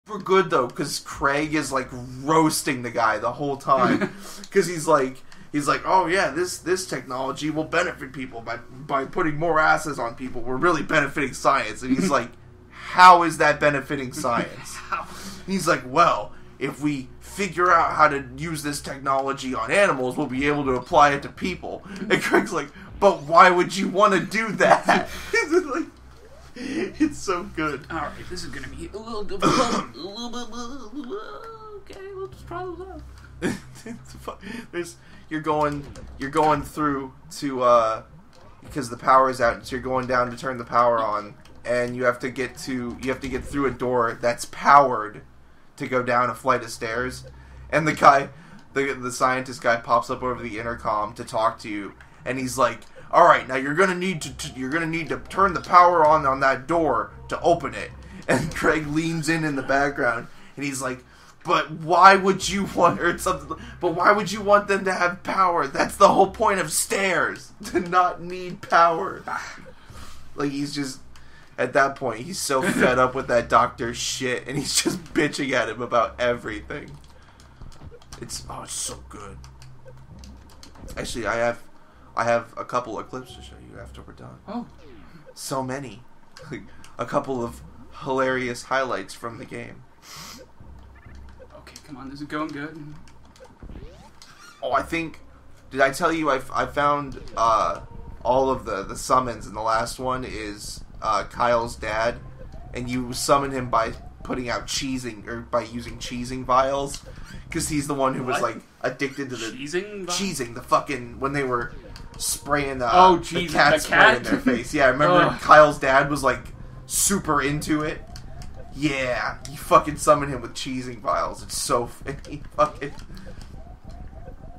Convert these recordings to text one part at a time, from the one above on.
For good though, because Craig is like roasting the guy the whole time, because he's like, oh yeah, this technology will benefit people by putting more asses on people. We're really benefiting science, and he's like, how is that benefiting science? He's like, well, if we figure out how to use this technology on animals, we'll be able to apply it to people. And Craig's like, but why would you want to do that? Like, it's so good. Alright, this is gonna be a little difficult. Okay, we'll just try this out. You're going through to because the power is out, so you're going down to turn the power on, and you have to get through a door that's powered to go down a flight of stairs, and the scientist guy pops up over the intercom to talk to you, and he's like, all right, now you're gonna need to turn the power on that door to open it. And Craig leans in the background, and he's like, but why would you want them to have power? That's the whole point of stairs, to not need power. Like, he's just, at that point, he's so fed up with that doctor's shit, and he's just bitching at him about everything. It's so good. Actually, I have a couple of clips to show you after we're done. Oh. So many. Like, a couple of hilarious highlights from the game. Okay, come on, this is going good. Oh, did I tell you I found all of the summons, and the last one is Kyle's dad, and you summon him by putting out by using cheesing vials, because he's the one who was like addicted to the cheesing, the fucking, when they were spraying the cat spray in their face. Yeah, I remember Kyle's dad was like super into it. Yeah, you fucking summon him with cheesing vials. It's so funny. Fucking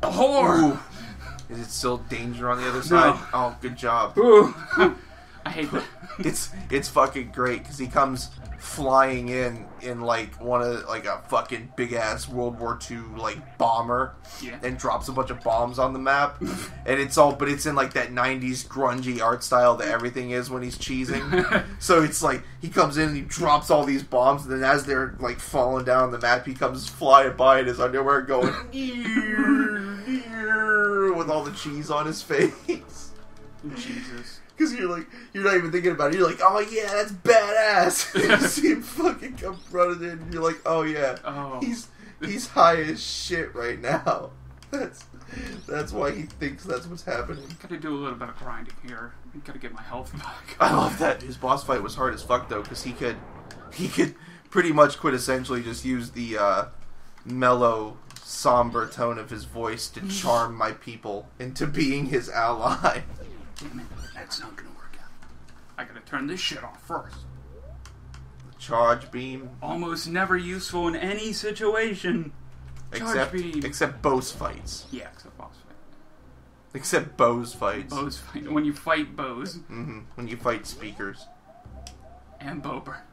whore. Is it still danger on the other side? No. Oh, good job. Ooh. I hate that. It's fucking great, because he comes flying in like a fucking big ass World War II like bomber, and drops a bunch of bombs on the map, and it's in like that 90s grungy art style that everything is when he's cheesing. So it's like he comes in and he drops all these bombs, and then as they're like falling down the map, he comes flying by in his underwear going with all the cheese on his face. Jesus. Because you're not even thinking about it. You're like, oh yeah, that's badass. And you see him fucking come running in, and you're like, oh yeah, he's high as shit right now. That's why he thinks that's what's happening. Gotta do a little bit of grinding here. Gotta get my health back. I love that. His boss fight was hard as fuck though, because he could pretty much quintessentially just use the mellow, somber tone of his voice to charm my people into being his ally. Damn it, that's not gonna work out. I gotta turn this shit off first. The charge beam. Almost never useful in any situation. Except boss fights. Yeah, except boss fight. Except bows fights. Bows fight. When you fight bows. Mm-hmm. When you fight speakers. And Bober.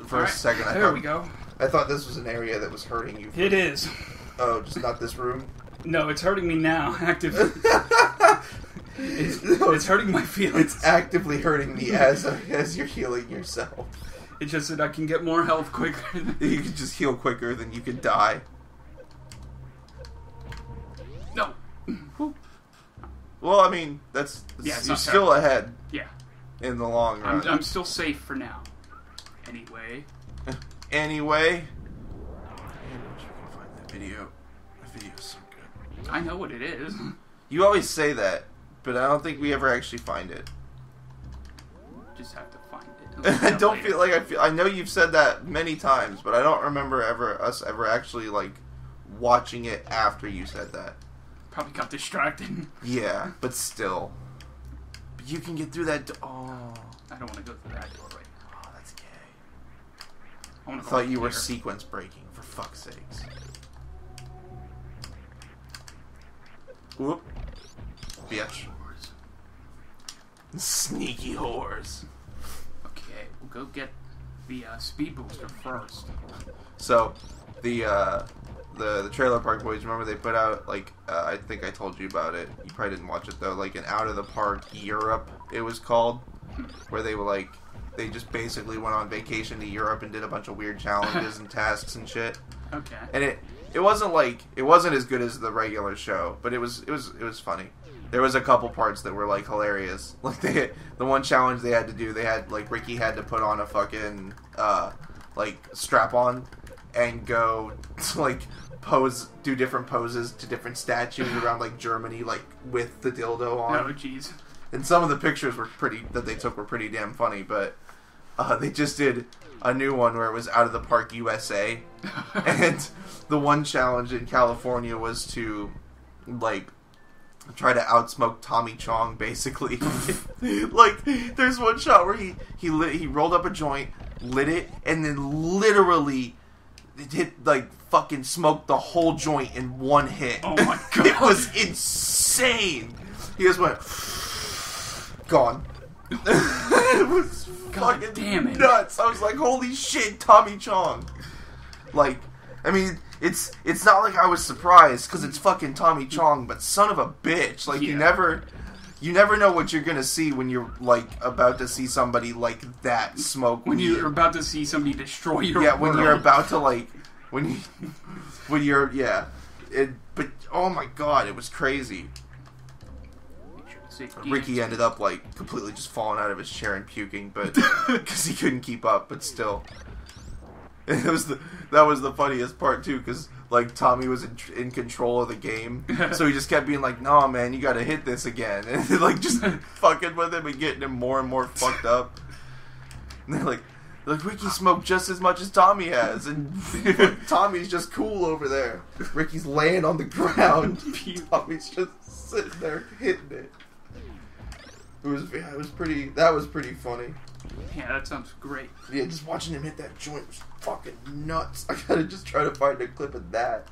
For a second, I thought this was an area that was hurting you. It is. Oh, just not this room? No, it's hurting me now, actively. It's hurting my feelings. It's actively hurting me as you're healing yourself. It's just that I can get more health quicker. You can just heal quicker than you can die. No. Well, I mean, you're still ahead. Yeah. In the long run. I'm still safe for now. Anyway. Video. The video's so good. I know what it is. You always say that, but I don't think we ever actually find it. Just have to find it. I don't feel like I know you've said that many times, but I don't remember us ever actually like watching it after you said that. Probably got distracted. Yeah, but still. But you can get through that oh. I don't want to go through that door right now. Oh, that's gay. I thought you were sequence breaking, for fuck's sakes. Whoop. Bitch. Sneaky whores. Okay, we'll go get the speed booster first. So, the the Trailer Park Boys. Remember they put out like I think I told you about it. You probably didn't watch it though. Like an Out of the Park Europe, it was called, where they were like they just basically went on vacation to Europe and did a bunch of weird challenges and tasks and shit. Okay. And it wasn't as good as the regular show, but it was funny. There was a couple parts that were like hilarious. Like the one challenge they had to do, they had like Ricky had to put on a fucking like strap on and go to, like do different poses to different statues around like Germany, like with the dildo on. Oh jeez. And some of the pictures that they took were pretty damn funny, but they just did a new one where it was Out of the Park USA, and the one challenge in California was to like try to outsmoke Tommy Chong, basically. Like, there's one shot where he rolled up a joint, lit it, and then literally like fucking smoked the whole joint in one hit. Oh my god. It was insane. He just went gone. It was God fucking damn it. nuts. I was like, holy shit, Tommy Chong. Like, I mean, it's not like I was surprised because it's fucking Tommy Chong, but son of a bitch. Like, you never know what you're gonna see when you're like about to see somebody like that smoke. When you're about to see somebody destroy your world. when you're about to like when you're but oh my god, it was crazy. Ricky ended up like completely just falling out of his chair and puking, but because he couldn't keep up. But still, that was the funniest part too, because like Tommy was in control of the game, so he just kept being like, "No, man, you got to hit this again," and like just fucking with him and getting him more and more fucked up. And they're like Ricky smoked just as much as Tommy has, and Tommy's just cool over there. Ricky's laying on the ground. Tommy's just sitting there hitting it. That was pretty funny. Yeah, that sounds great. Yeah, just watching him hit that joint was fucking nuts. I gotta just try to find a clip of that.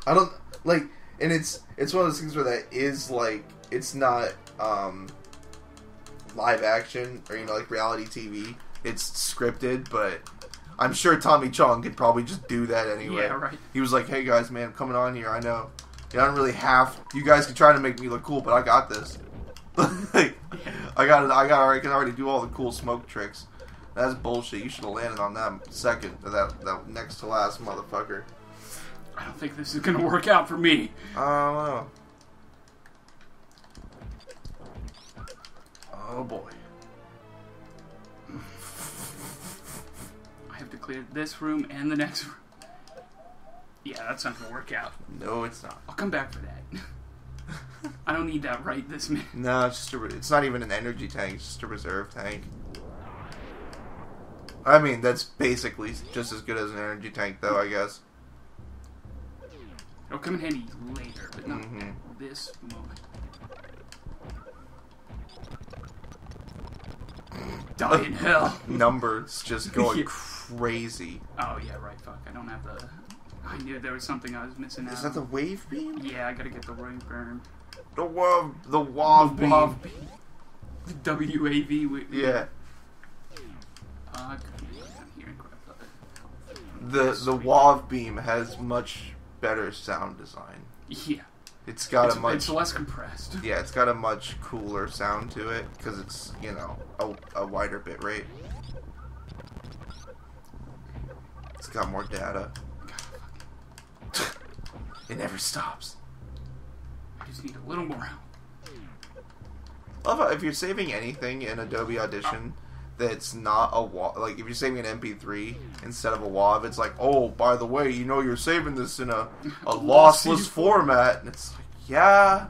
I don't like, and it's one of those things where that is like, it's not live action or like reality TV. It's scripted, but I'm sure Tommy Chong could probably just do that anyway. Yeah, right. He was like, "Hey guys, man, I'm coming on here. I know, I don't really have. You guys can try to make me look cool, but I got this." Like, I can already do all the cool smoke tricks. That's bullshit. You should have landed on that second, that next to last motherfucker. I don't think this is gonna work out for me. I don't know. Oh boy. I have to clear this room and the next room. Yeah, that's not gonna work out. No, it's not. I'll come back for that. I don't need that right this minute. No, it's not even an energy tank. It's just a reserve tank. I mean, that's basically just as good as an energy tank, though, I guess. It'll come in handy later, but not at this moment. Die in hell. Numbers just going crazy. Oh, yeah, right, fuck. I don't have the... I knew there was something I was missing out. Is that the wave beam? Yeah, I gotta get the wave beam. The WAV beam. The WAV. Yeah. I could be down here and grab the WAV beam has much better sound design. Yeah. It's less compressed. Yeah, it's got a much cooler sound to it because it's, you know, a wider bit rate. It's got more data. It never stops. I just need a little more help. I love how if you're saving anything in Adobe Audition that's not a WAV, like if you're saving an MP3 instead of a WAV, it's like, oh, by the way, you know you're saving this in a lossless format. And it's like, yeah,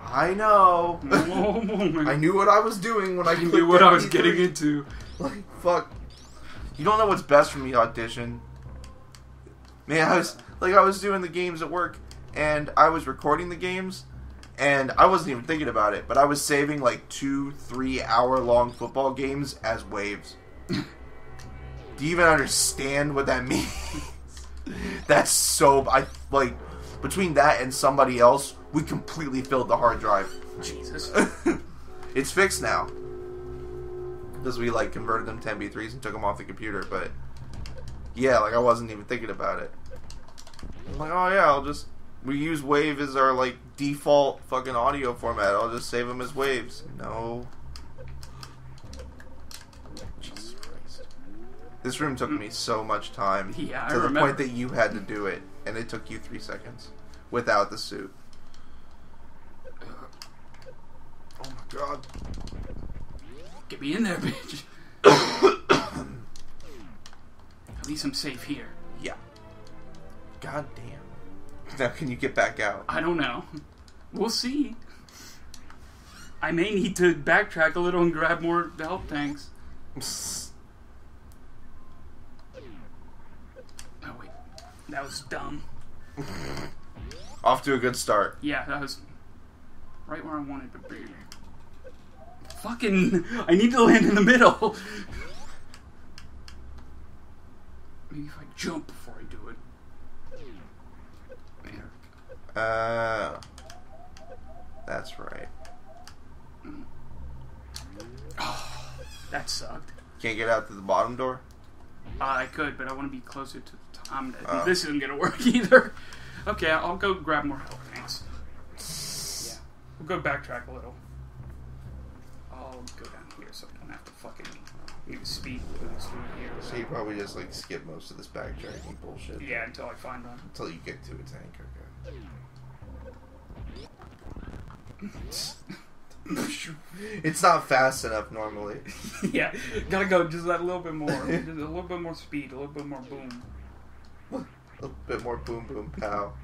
I know. I knew what I was doing when I clicked knew what MP3. I was getting into. Like, fuck. You don't know what's best from the Audition. Man, I was doing the games at work, and I was recording the games, and I wasn't even thinking about it, but I was saving like 2-3 hour long football games as waves. Do you even understand what that means? That's so... between that and somebody else, we completely filled the hard drive. Jesus. It's fixed now. Because we, like, converted them to MP3s and took them off the computer, but... Yeah, like, I wasn't even thinking about it. I'm like, oh yeah, we use WAV as our like default fucking audio format. I'll just save them as waves. No. Jesus Christ. This room took me so much time. Yeah, to the point that you had to do it, and it took you 3 seconds without the suit. Oh my god. Get me in there, bitch. At least I'm safe here. Yeah. God damn. Now can you get back out? I don't know. We'll see. I may need to backtrack a little and grab more health tanks. Oh wait. That was dumb. Off to a good start. Yeah, that was right where I wanted to be. Fucking... I need to land in the middle. Maybe if I jump before I do it. That's right. Oh, that sucked. Can't get out to the bottom door? I could, but I want to be closer to the top. This isn't going to work either. Okay, I'll go grab more health tanks. Yeah. We'll go backtrack a little. I'll go down here so I don't have to fucking use speed through here. So you probably just like skip most of this backtracking bullshit. Yeah, until I find them. Until you get to a tank, okay. It's not fast enough normally. Yeah, gotta go just that little bit more. Just a little bit more speed, a little bit more boom. A little bit more boom boom pow.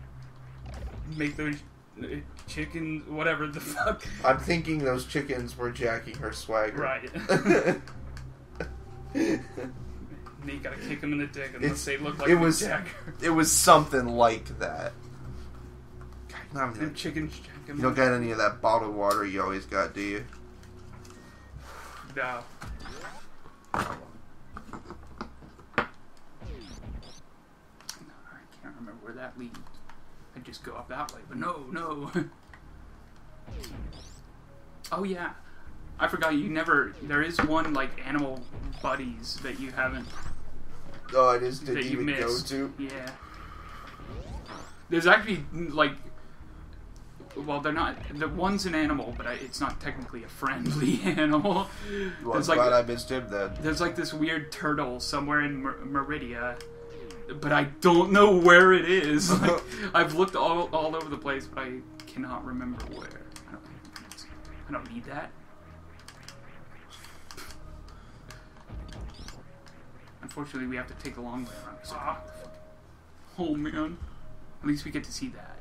Make those chickens, whatever the fuck. I'm thinking those chickens were jacking her swagger. Right. You gotta kick them in the dick unless they look like a jacker. It was something like that. Them chickens jack them. You don't got any of that bottled water you always got, do you? No. I can't remember where that leads. I just go up that way, but no. Oh yeah, I forgot you never. There is one like animal buddies that you haven't. Oh, it is. That you missed. Go to? Yeah. There's actually like. Well, they're not. The one's an animal, but it's not technically a friendly animal. Well, I'm glad I missed him then. There's like this weird turtle somewhere in Meridia, but I don't know where it is. Like, I've looked all over the place, but I cannot remember where. I don't need that. Unfortunately, we have to take a long way around. So, oh man. At least we get to see that.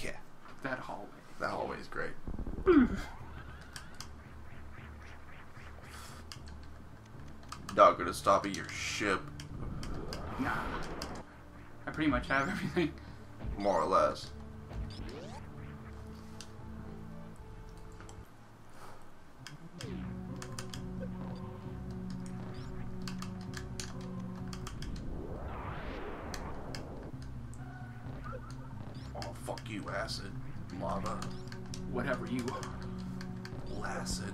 Yeah. That hallway. That hallway is great. Not gonna stop at your ship. Nah. I pretty much have everything. More or less. Oh, fuck you, acid. Lava. Whatever you are. Acid.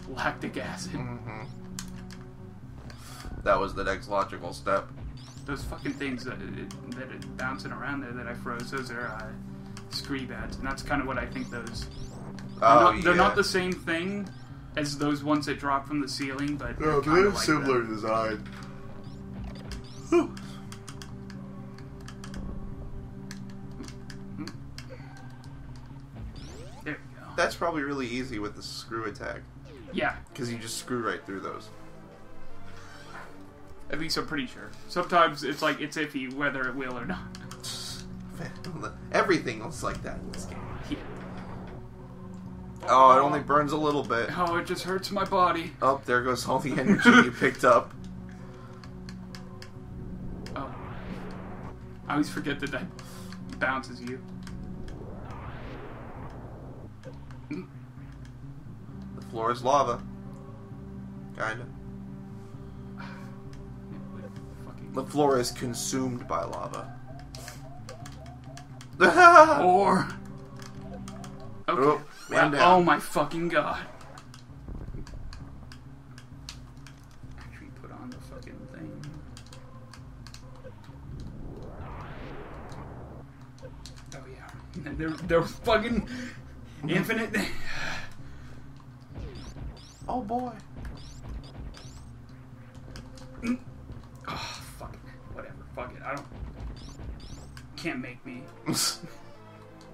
Lactic acid. Mm-hmm. That was the next logical step. Those fucking things that are bouncing around there that I froze, those are scree bats, and that's kind of what I think those... They're not the same thing as those ones that drop from the ceiling, but no, they're have like similar design. Whew. There we go. That's probably really easy with the screw attack. Yeah. Because you just screw right through those. At least I'm pretty sure. Sometimes it's like, it's iffy whether it will or not. Everything looks like that in this game. Yeah. Oh, it only burns a little bit. Oh, it just hurts my body. Oh, there goes all the energy you picked up. Oh. I always forget that bounces you. The floor is lava. Kinda. The floor is consumed by lava. Or... Okay. Oh, man down. Oh my fucking god. Actually put on the fucking thing. They're fucking infinite. Oh boy. Oh, fuck it. Whatever. Fuck it. I don't... Can't make me.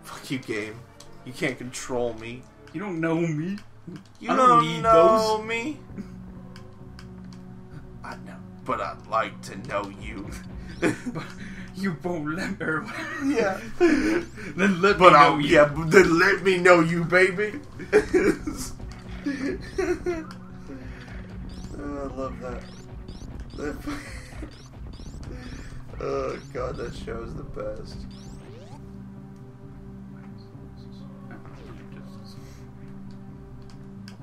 Fuck you, game. You can't control me. You don't know me. You I don't need those. me. I know, but I'd like to know you. But you won't let me. Yeah. Then let me know you. Yeah, then let me know you, baby. Oh, I love that. Oh god, that show is the best.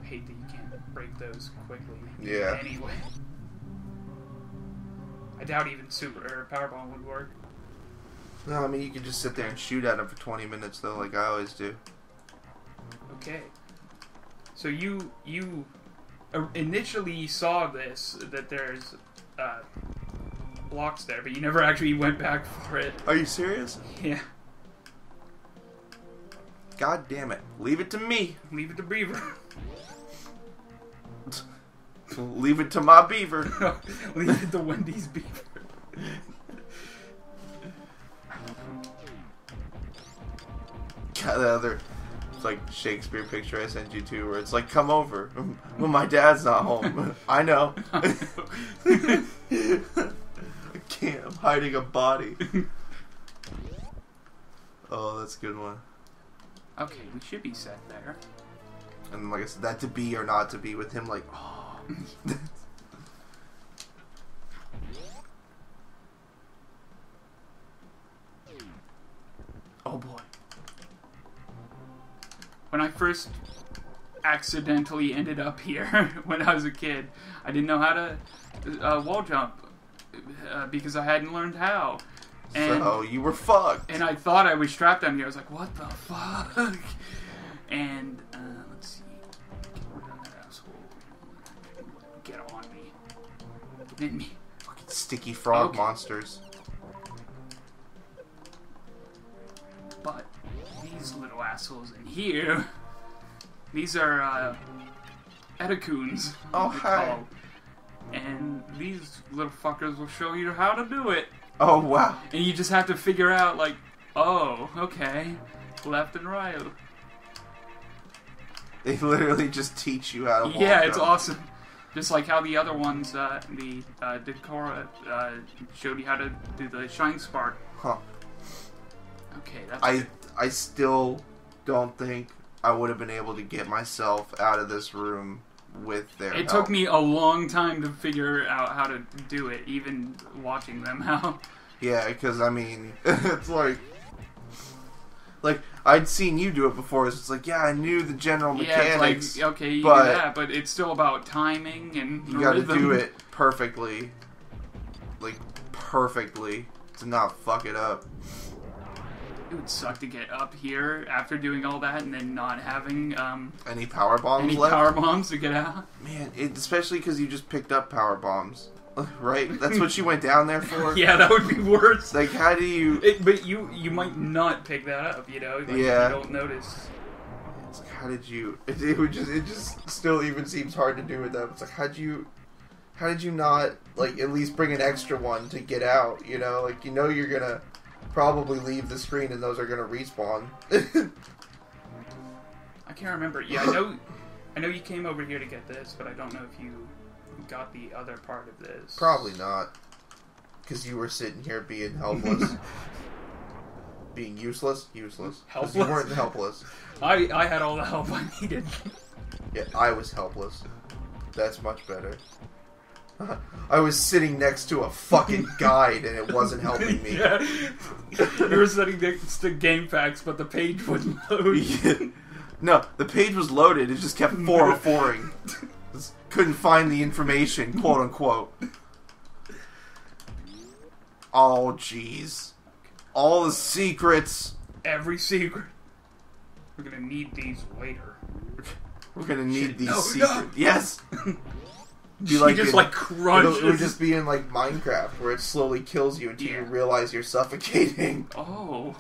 I hate that you can't break those quickly. Yeah. Anyway. I doubt even super or powerbomb would work. No, I mean you can just sit there and shoot at him for 20 minutes though, like I always do. Okay. So you initially saw this, that there's blocks there, but you never actually went back for it. Are you serious? Yeah. God damn it. Leave it to me. Leave it to Beaver. Leave it to my beaver. Leave it to Wendy's Beaver. God, the other, it's like Shakespeare picture I sent you to, where it's like, come over when my dad's not home. I know. I can't. I'm hiding a body. Oh, that's a good one. Okay, we should be set there. And like I said, that to be or not to be with him, like, oh. Oh boy. When I first accidentally ended up here when I was a kid, I didn't know how to wall jump because I hadn't learned how. And, so you were fucked. And I thought I was trapped down here. I was like, what the fuck? And let's see. That asshole. Get on me. Hit me. Fucking sticky frog Okay. monsters. But these little assholes in here, these are Etecoons. Oh, they're hi. called. And these little fuckers will show you how to do it. Oh, wow. And you just have to figure out, like, oh, okay, left and right. They literally just teach you how to walk. Yeah, it's them. awesome. Just like how the other ones, the Decora, showed you how to do the Shine Spark. Huh. Okay, that's I still don't think I would have been able to get myself out of this room with their It help. took me a long time to figure out how to do it, even watching them how. Yeah, because, I mean, it's like, I'd seen you do it before, so it's like, yeah, I knew the general mechanics. Yeah, it's like, okay, you but do that, but it's still about timing and you gotta rhythm. do it perfectly. Like, perfectly. To not fuck it up. It would suck to get up here after doing all that and then not having Any power bombs any left? power bombs to get out. Man, especially because you just picked up power bombs. Right? That's what you went down there for? Yeah, that would be worse. Like, how do you... But you might not pick that up, you know? Like, Yeah. You don't notice. It's like, how did you... It just still even seems hard to do with them. It's like, how did you not, like, at least bring an extra one to get out, you know? Like, you know you're gonna probably leave the screen and those are gonna respawn. I can't remember. Yeah, I know you came over here to get this, but I don't know if you got the other part of this. Probably not. Because you were sitting here being helpless. Being useless? Useless. 'Cause you Helpless? weren't helpless. I had all the help I needed. Yeah, I was helpless. That's much better. I was sitting next to a fucking guide and it wasn't helping me. Yeah. You were sitting next to game packs, but the page wouldn't load. Yeah. No, the page was loaded, it just kept 404ing. Just couldn't find the information, quote unquote. Oh, jeez. All the secrets. Every secret. We're gonna need these later. We're gonna need these No, secrets. no. Yes! She just in- like crunches. It would just be in like Minecraft where it slowly kills you until you Yeah. realize you're suffocating. Oh.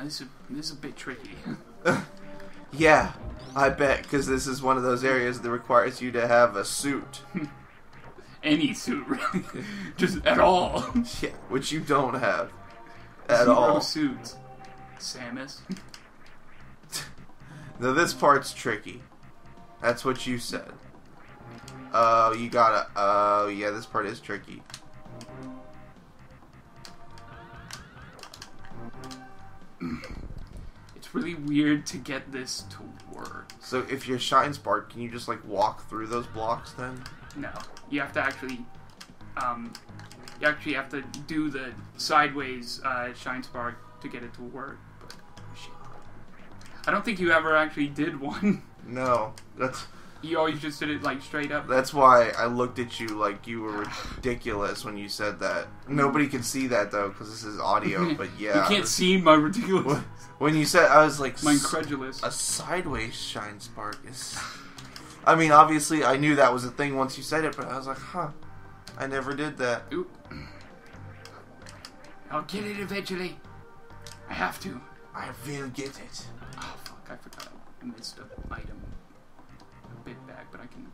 this is a bit tricky. Yeah, I bet, because this is one of those areas that requires you to have a suit. Any suit, really. Just at all. Yeah, which you don't have. At Zero all. suits. Samus. Now this part's tricky. That's what you said. Oh, you gotta... Oh, yeah, this part is tricky. It's really weird to get this to work. So if you're Shine Spark, can you just, like, walk through those blocks then? No. You have to actually... you actually have to do the sideways Shine Spark to get it to work. But, shit. I don't think you ever actually did one. No, that's... You always just did it, like, straight up. That's why I looked at you like you were ridiculous when you said that. Nobody can see that, though, because this is audio, but yeah. You can't see my ridiculous... When you said, I was like... My incredulous. A sideways Shine Spark is... I mean, obviously, I knew that was a thing once you said it, but I was like, huh. I never did that. Oop. I'll get it eventually. I have to. I will get it. Oh, fuck, I forgot. I missed an item. A bit back, but I can...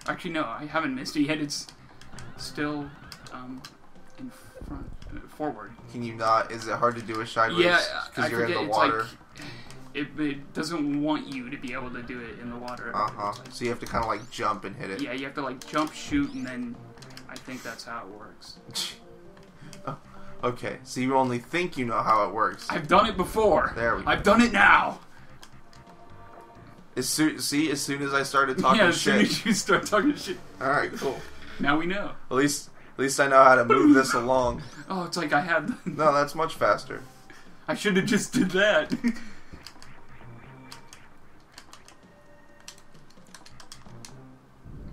Actually, no, I haven't missed it yet. It's still, in front... forward. Can you not? Is it hard to do a sideways? Yeah, because you're in the water. Like, it doesn't want you to be able to do it in the water. So you have to kind of like jump and hit it. Yeah, you have to like jump, shoot, and then I think that's how it works. Oh, okay, so you only think you know how it works. I've done it before. There we go. I've done it now. As soon as I started talking Yeah, as shit. soon as you start talking shit. Alright, cool. Now we know. At least I know how to move this along. Oh, it's like I had... No, that's much faster. I should have just did that.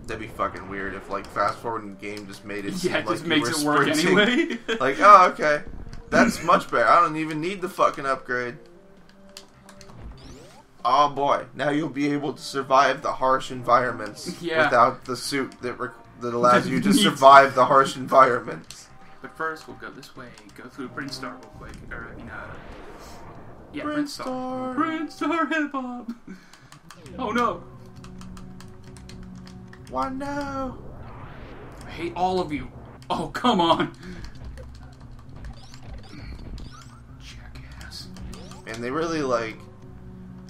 That'd be fucking weird if, like, fast forwarding the game just made it seem Yeah, it like just you makes were it work sprinting. anyway. Like, oh, okay. That's much better. I don't even need the fucking upgrade. Oh boy, now you'll be able to survive the harsh environments without the suit that allows you to survive the harsh environments. But first, we'll go this way. Go through Brinstar real quick. Or, I mean, yeah, Brinstar. Brinstar Hip Hop. Oh no. Why no? I hate all of you. Oh, come on. Jackass. And they really, like...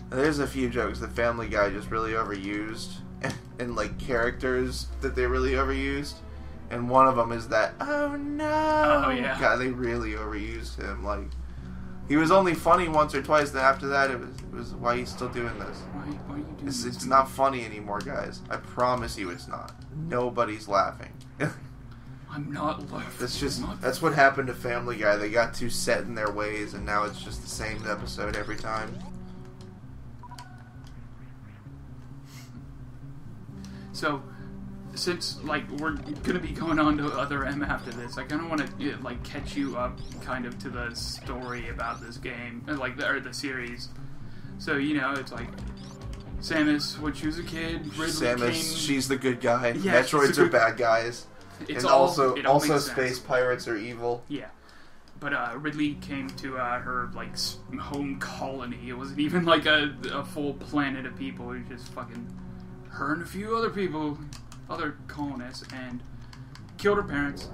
There's a few jokes that Family Guy just really overused. And, like, characters that they really overused. And one of them is that, oh no! Oh, yeah. God, they really overused him. Like, he was only funny once or twice, then after that, it was why are you still doing this? Why are you doing this? It's not funny anymore, guys. I promise you it's not. Nobody's laughing. I'm not laughing. That's what happened to Family Guy. They got too set in their ways, and now it's just the same episode every time. So, since, like, we're gonna be going on to other M after this, I kind of want to, like, catch you up, kind of, to the story about this game, like, the series. So, you know, it's like, Samus, when she was a kid, Ridley she's the good guy. Yeah, Metroids are bad guys. It's and all, also space pirates are evil. Yeah. But Ridley came to her, like, home colony. It wasn't even, like, a full planet of people. It was just fucking her and a few other people, other colonists, and killed her parents.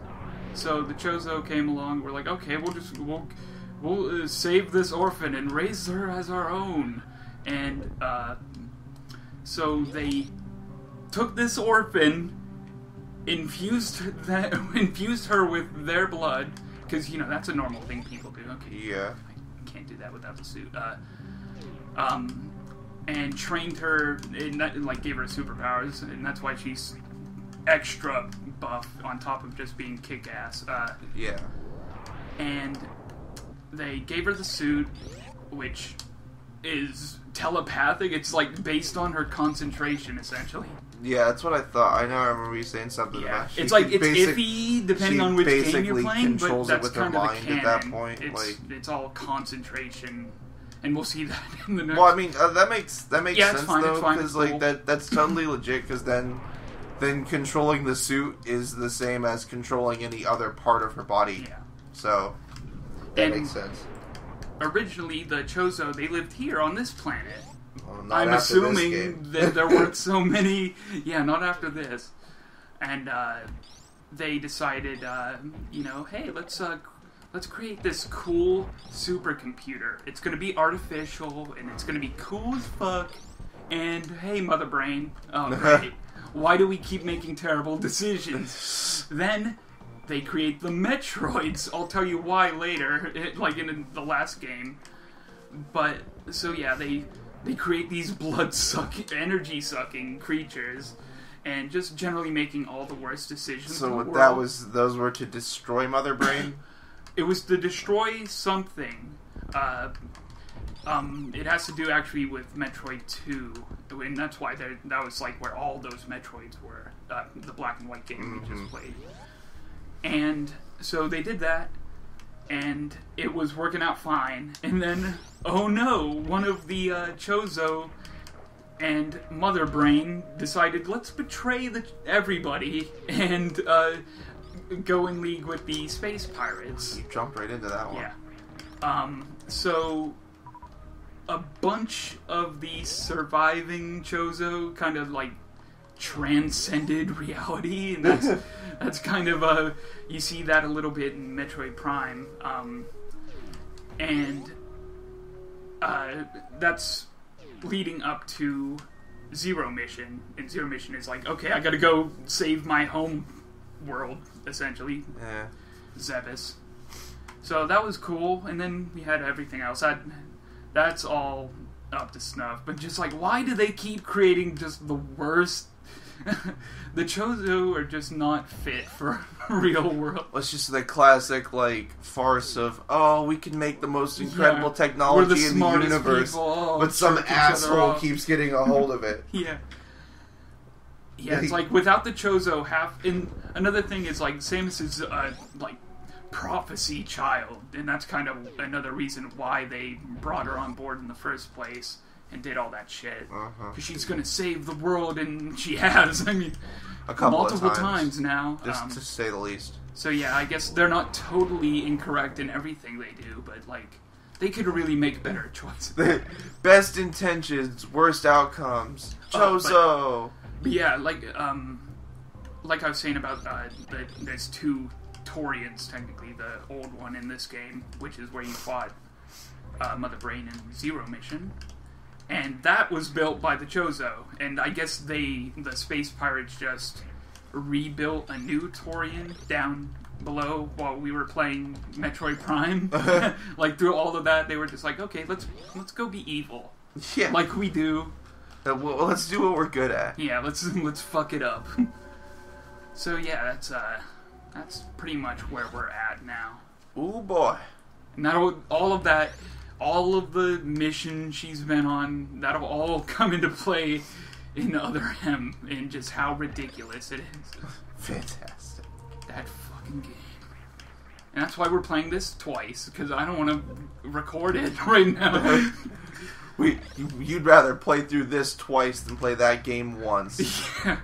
So the Chozo came along. We're like, okay, we'll save this orphan and raise her as our own. And so they took this orphan, infused her with their blood, because you know that's a normal thing people do. Okay, yeah, I can't do that without the suit. And trained her, and like gave her superpowers, and that's why she's extra buff on top of just being kick-ass. Yeah. And they gave her the suit, which is telepathic. It's like based on her concentration, essentially. Yeah, that's what I thought. I know. I remember you saying something about. It's like it's iffy depending on which game you're playing, but that's kind of the canon. At that point. It's all concentration. And we'll see that in the next... Well, I mean, that makes sense, fine, though, because, like, cool. that's totally legit, because then controlling the suit is the same as controlling any other part of her body. Yeah. So, that makes sense. originally the Chozo, they lived here on this planet. Well, not I'm after this assuming game. that there weren't so many. Yeah, not after this. And they decided, hey, let's create this cool supercomputer. It's going to be artificial, and it's going to be cool as fuck. And hey, Mother Brain, oh great, why do we keep making terrible decisions? Then they create the Metroids. I'll tell you why later, in the last game. But so yeah, they create these blood-sucking, energy-sucking creatures, and just generally making all the worst decisions. So in the what world. those were to destroy Mother Brain? It was to destroy something. It has to do actually with Metroid 2, and that's why that was like where all those Metroids were. The black and white game we just played. And so they did that, and it was working out fine. And then, oh no, one of the Chozo and Mother Brain decided, let's betray everybody and go in league with the space pirates. You jumped right into that one. Yeah. So a bunch of the surviving Chozo kind of like transcended reality, and that's kind of you see that a little bit in Metroid Prime, and that's leading up to Zero Mission. And Zero Mission is like, okay, I gotta go save my home world, essentially. Yeah. Zebes. So that was cool, and then we had everything else. That's all up to snuff. But just like, why do they keep creating just the worst? The Chozo are just not fit for real world. Well, it's just the classic, farce of, oh, we can make the most incredible technology in the universe, but some asshole keeps getting a hold of it. Yeah. Yeah, it's like, without the Chozo, and another thing is, like, Samus is, prophecy child, and that's kind of another reason why they brought her on board in the first place and did all that shit. Because she's gonna save the world, and she has, I mean, a couple multiple of times now. Just to say the least. So yeah, I guess they're not totally incorrect in everything they do, but, like, they could really make better choices. Best intentions, worst outcomes. Chozo! But yeah, like I was saying about there's two Torians, technically, the old one in this game, which is where you fought Mother Brain in Zero Mission, and that was built by the Chozo, and I guess the space pirates just rebuilt a new Torian down below while we were playing Metroid Prime. Like, through all of that, they were just like, okay, let's go be evil. Yeah. Like we do. Well, let's do what we're good at. Yeah, let's fuck it up. So yeah, that's pretty much where we're at now. Ooh boy. And all of the missions she's been on, that'll all come into play in Other M, and just how ridiculous it is. Fantastic. That fucking game. And that's why we're playing this twice, because I don't want to record it right now. You'd rather play through this twice than play that game once. Yeah.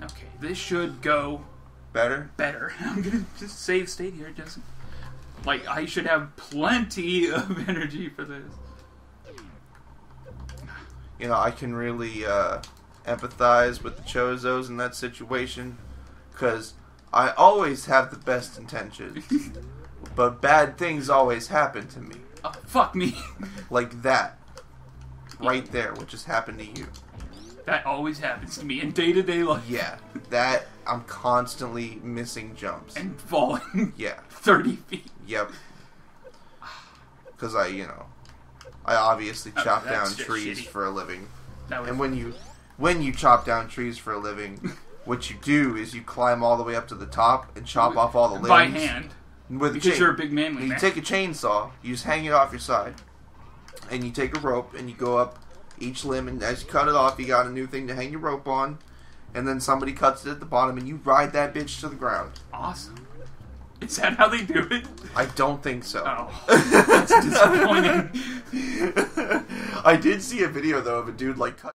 Okay, this should go better. I'm gonna just save state here. Just like, I should have plenty of energy for this. You know, I can really empathize with the Chozos in that situation, because I always have the best intentions, but bad things always happen to me. Oh, fuck me. Like that. Right there, what just happened to you. That always happens to me in day-to-day life. Yeah, that, I'm constantly missing jumps. And falling. Yeah. 30 feet. Yep. Because I obviously chop down that's just trees shitty. for a living. And when you chop down trees for a living, what you do is you climb all the way up to the top and chop off all the limbs. by hand. With Because you're a big manly man. You take a chainsaw, you just hang it off your side, and you take a rope and you go up each limb, and as you cut it off, you got a new thing to hang your rope on, and then somebody cuts it at the bottom, and you ride that bitch to the ground. Awesome. Is that how they do it? I don't think so. Oh, that's disappointing. I did see a video, though, of a dude, cut